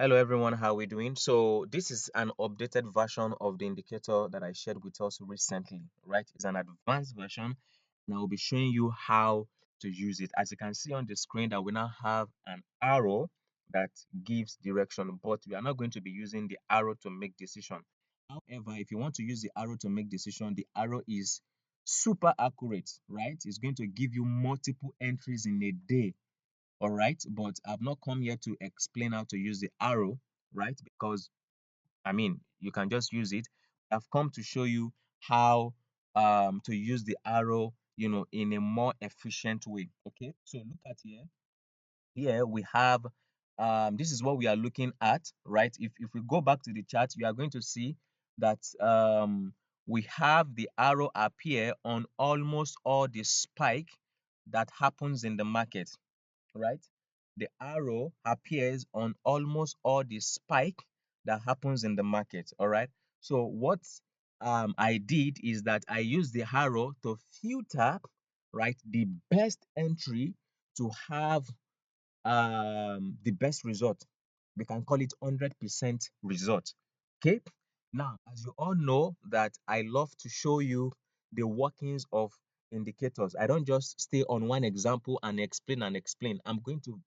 Hello everyone, how are we doing? So this is an updated version of the indicator that I shared with us recently, right? It's an advanced version and I will be showing you how to use it. As you can see on the screen that we now have an arrow that gives direction, but we are not going to be using the arrow to make decision. However, if you want to use the arrow to make decision, the arrow is super accurate, right? It's going to give you multiple entries in a day, all right, but I've not come here to explain how to use the arrow, right? Because you can just use it. I've come to show you how to use the arrow, in a more efficient way. Okay, so look at here. Here we have this is what we are looking at, right? If we go back to the chart, you are going to see that we have the arrow appear on almost all the spike that happens in the market, right? The arrow appears on almost all the spike that happens in the market. All right. So what I did is that I used the arrow to filter, right, the best entry to have the best result. We can call it 100% result. Okay. Now, as you all know that I love to show you the workings of indicators. I don't just stay on one example and explain and explain. I'm going to,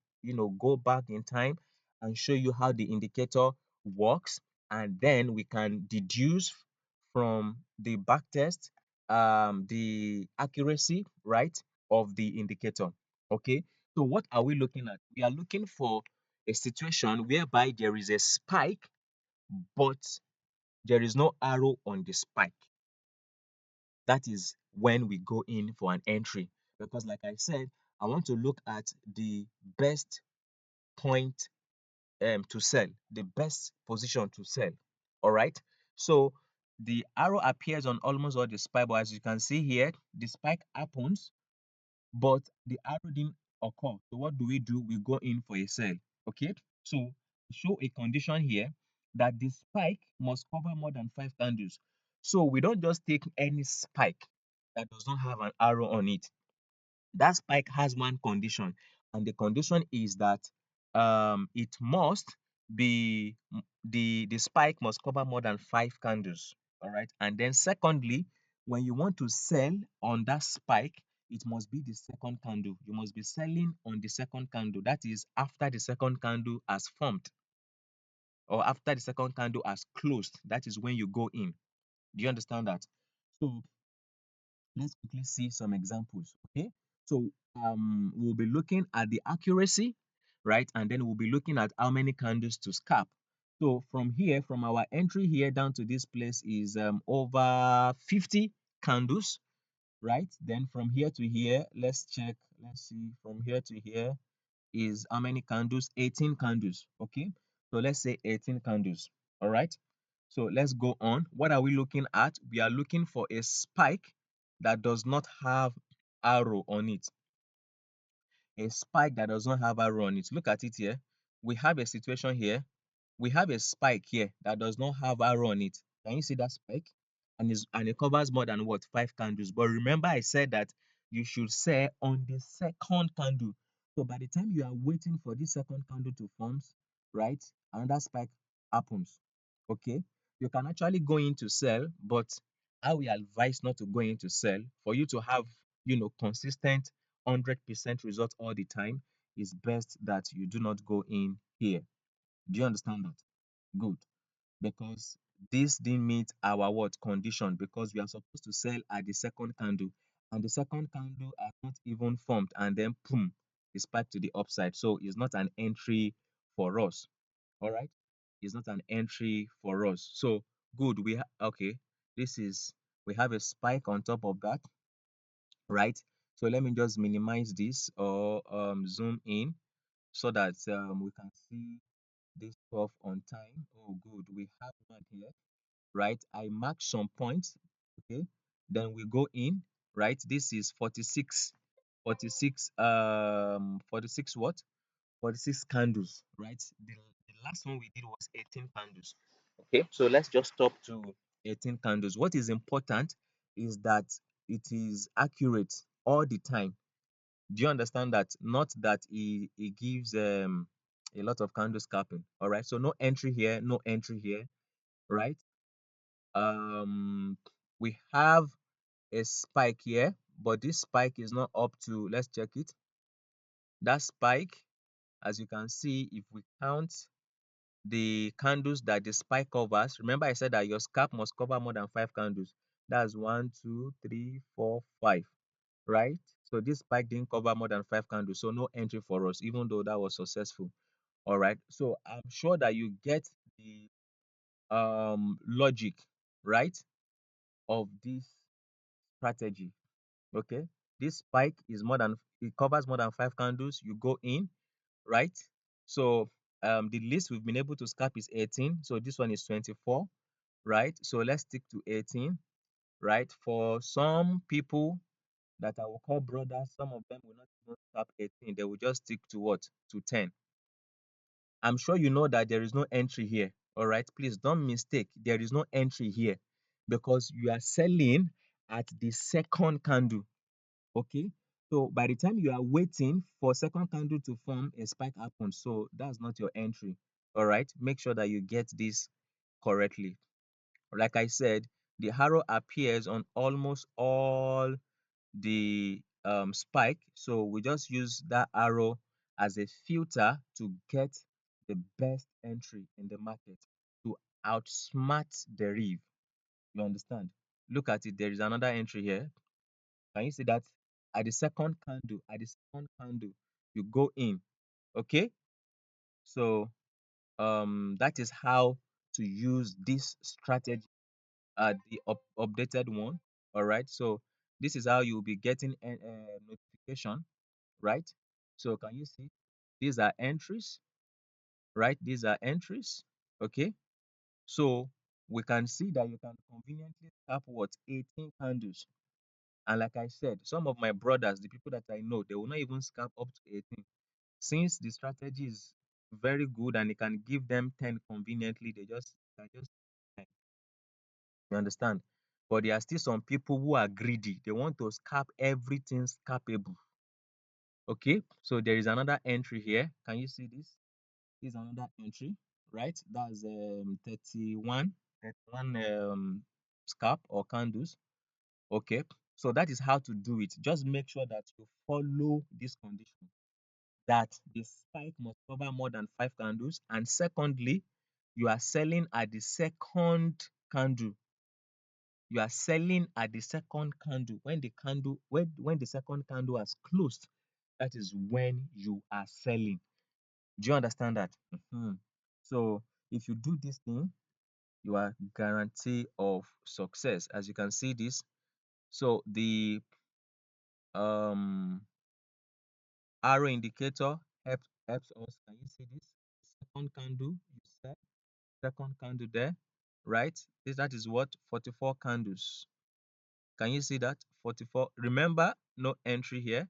go back in time and show you how the indicator works, and then we can deduce from the back test the accuracy, right, of the indicator. Okay. So what are we looking at? We are looking for a situation whereby there is a spike, but there is no arrow on the spike. That is when we go in for an entry. Because like I said, I want to look at the best point to sell, the best position to sell. All right. So the arrow appears on almost all the spike, but as you can see here, the spike happens but the arrow didn't occur. So what do? We go in for a sell. Okay. So show a condition here that the spike must cover more than 5 candles. So we don't just take any spike that does not have an arrow on it. That spike has one condition, and the condition is that it must be the spike must cover more than 5 candles. All right. And then secondly, when you want to sell on that spike, it must be the second candle. You must be selling on the second candle. That is after the second candle has formed or after the second candle has closed. That is when you go in. Do you understand that? So let's quickly see some examples. Okay. So we'll be looking at the accuracy, right? And then we'll be looking at how many candles to scalp. So from here, from our entry here down to this place is over 50 candles, right? Then from here to here, let's check. Let's see. From here to here is how many candles? 18 candles. Okay. So let's say 18 candles. All right. So let's go on. What are we looking at? We are looking for a spike that does not have arrow on it. A spike that does not have arrow on it. Look at it here. We have a situation here. We have a spike here that does not have arrow on it. Can you see that spike? And it covers more than what? 5 candles. But remember I said that you should sell on the second candle. So by the time you are waiting for this second candle to form, right, another spike happens. Okay. You can actually go in to sell, but I will advise not to go in to sell. For you to have, consistent 100% result all the time, it's best that you do not go in here. Do you understand that? Good. Because this didn't meet our what condition, because we are supposed to sell at the second candle, and the second candle are not even formed, and then boom, it's back to the upside. So it's not an entry for us. All right. It's not an entry for us. So good. Okay. This is we have a spike on top of that, right? So let me just minimize this or zoom in so that we can see this stuff on time. Oh, good. We have one here, right? I mark some points. Okay. Then we go in, right? This is 46, 46 what? 46 candles, right? The last one we did was 18 candles. Okay, so let's just stop to 18 candles. What is important is that it is accurate all the time. Do you understand that? Not that it gives A lot of candle scalping. All right. So no entry here, no entry here, right? Um, we have a spike here, but this spike is not up to, let's check it. That spike, as you can see, if we count the candles that the spike covers, remember I said that your scalp must cover more than 5 candles. That's 1, 2, 3, 4, 5, right? So this spike didn't cover more than 5 candles, so no entry for us, even though that was successful. All right. So I'm sure that you get the logic, right, of this strategy. Okay. This spike is more than, it covers more than 5 candles. You go in, right? So the least we've been able to scalp is 18. So this one is 24, right? So let's stick to 18, right? For some people that I will call brothers, some of them will not even scalp 18. They will just stick to what? To 10. I'm sure you know that there is no entry here. All right. Please don't mistake. There is no entry here because you are selling at the second candle. Okay. So by the time you are waiting for second candle to form, a spike happens. So that's not your entry. All right. Make sure that you get this correctly. Like I said, the arrow appears on almost all the spike. So we just use that arrow as a filter to get the best entry in the market to outsmart the reef. You understand? Look at it. There is another entry here. Can you see that? At the second candle, you go in. Okay. So that is how to use this strategy, the updated one. All right. So this is how you'll be getting a notification, right? So can you see? These are entries, right? These are entries. Okay. So we can see that you can conveniently tap what, 18 candles. And like I said, some of my brothers, the people that I know, they will not even scalp up to 18. Since the strategy is very good and it can give them 10 conveniently, they just can just, you understand? But there are still some people who are greedy. They want to scalp everything scalpable. Okay, so there is another entry here. Can you see this? This is another entry, right? That's 31, 31 scalp or candles. Okay, so that is how to do it. Just make sure that you follow this condition, that the spike must cover more than 5 candles, and secondly, you are selling at the second candle. You are selling at the second candle. When the second candle has closed, that is when you are selling. Do you understand that? So if you do this thing, you are guarantee of success. As you can see this, so the um arrow indicator helps us. Can you see this? Second candle, you sell. Second candle there, right? That is what, 44 candles. Can you see that? 44. Remember, no entry here,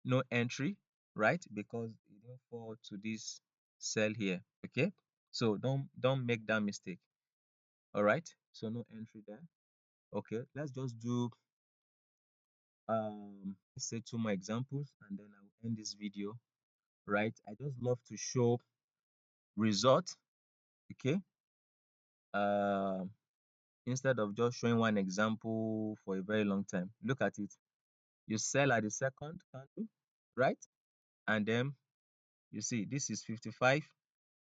no entry, right? Because it didn't fall to this cell here. Okay. So don't make that mistake. All right. So no entry there. Okay. Let's just do let's say 2 more examples and then I'll end this video. Right. I just love to show result. Okay. Um Instead of just showing one example for a very long time. Look at it. You sell at the second candle, right? And then you see this is 55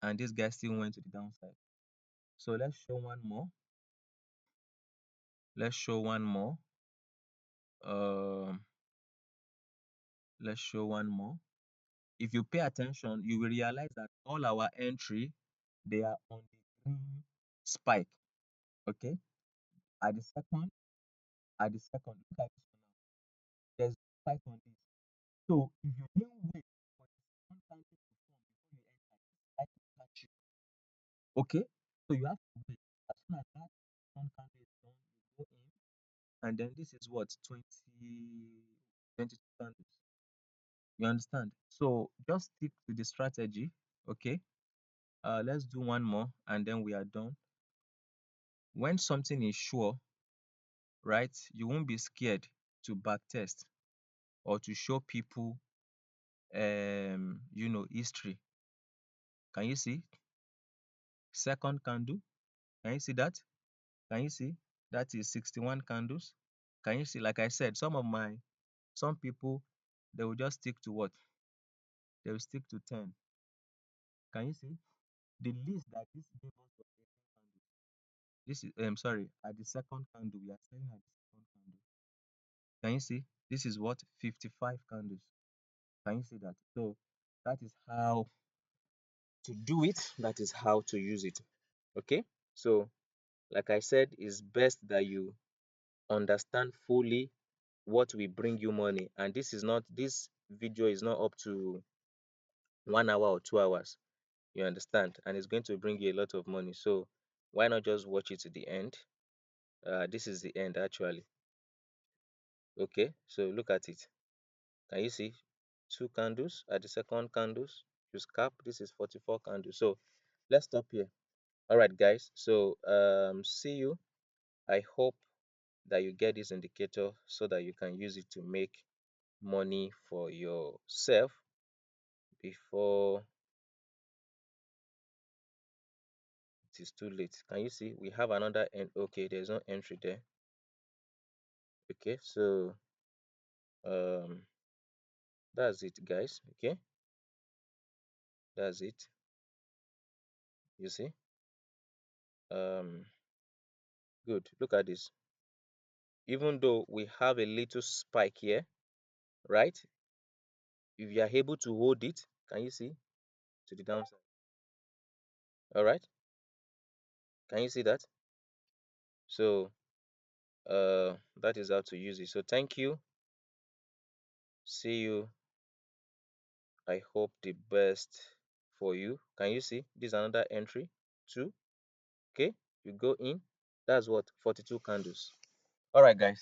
and this guy still went to the downside. So let's show one more. Let's show one more. Um, let's show one more. If you pay attention, you will realize that all our entry, they are on the green spike. Okay. At the second, look at this one now. There's spike on this. So if you didn't wait for the second candle to form before you enter, this spike will catch you. Okay. So you have to wait. As soon as that second candle is done, you go in, and then this is what, 22 candles. You understand? So just stick to the strategy. Okay. Let's do one more and then we are done. When something is sure, right, you won't be scared to back test or to show people history. Can you see? Second candle. Can you see that? Can you see? That is 61 candles. Can you see? Like I said, some people, they will just stick to what? They will stick to 10. Can you see? The least that this gave us was 18 candles. This is sorry, at the second candle, we are selling at the second candle. Can you see? This is what? 55 candles. Can you see that? So that is how to do it. That is how to use it. Okay. So like I said, it's best that you understand fully what will bring you money. And this video is not up to 1 hour or 2 hours. You understand? And it's going to bring you a lot of money. So why not just watch it to the end? This is the end actually. Okay, so look at it. Can you see two candles at the second candles? You scalp. This is 44 candles. So let's stop here. All right, guys. So see you. I hope that you get this indicator so that you can use it to make money for yourself before it is too late. Can you see? We have another end. Okay, there's no entry there. Okay, so um that's it, guys. Okay, that's it. You see? Um, good. Look at this. Even though we have a little spike here, right? If you are able to hold it, can you see to the downside? All right. Can you see that? So that is how to use it. So thank you. See you. I hope the best for you. Can you see? This is another entry. Two. Okay. You go in. That's what 42 candles. All right, guys.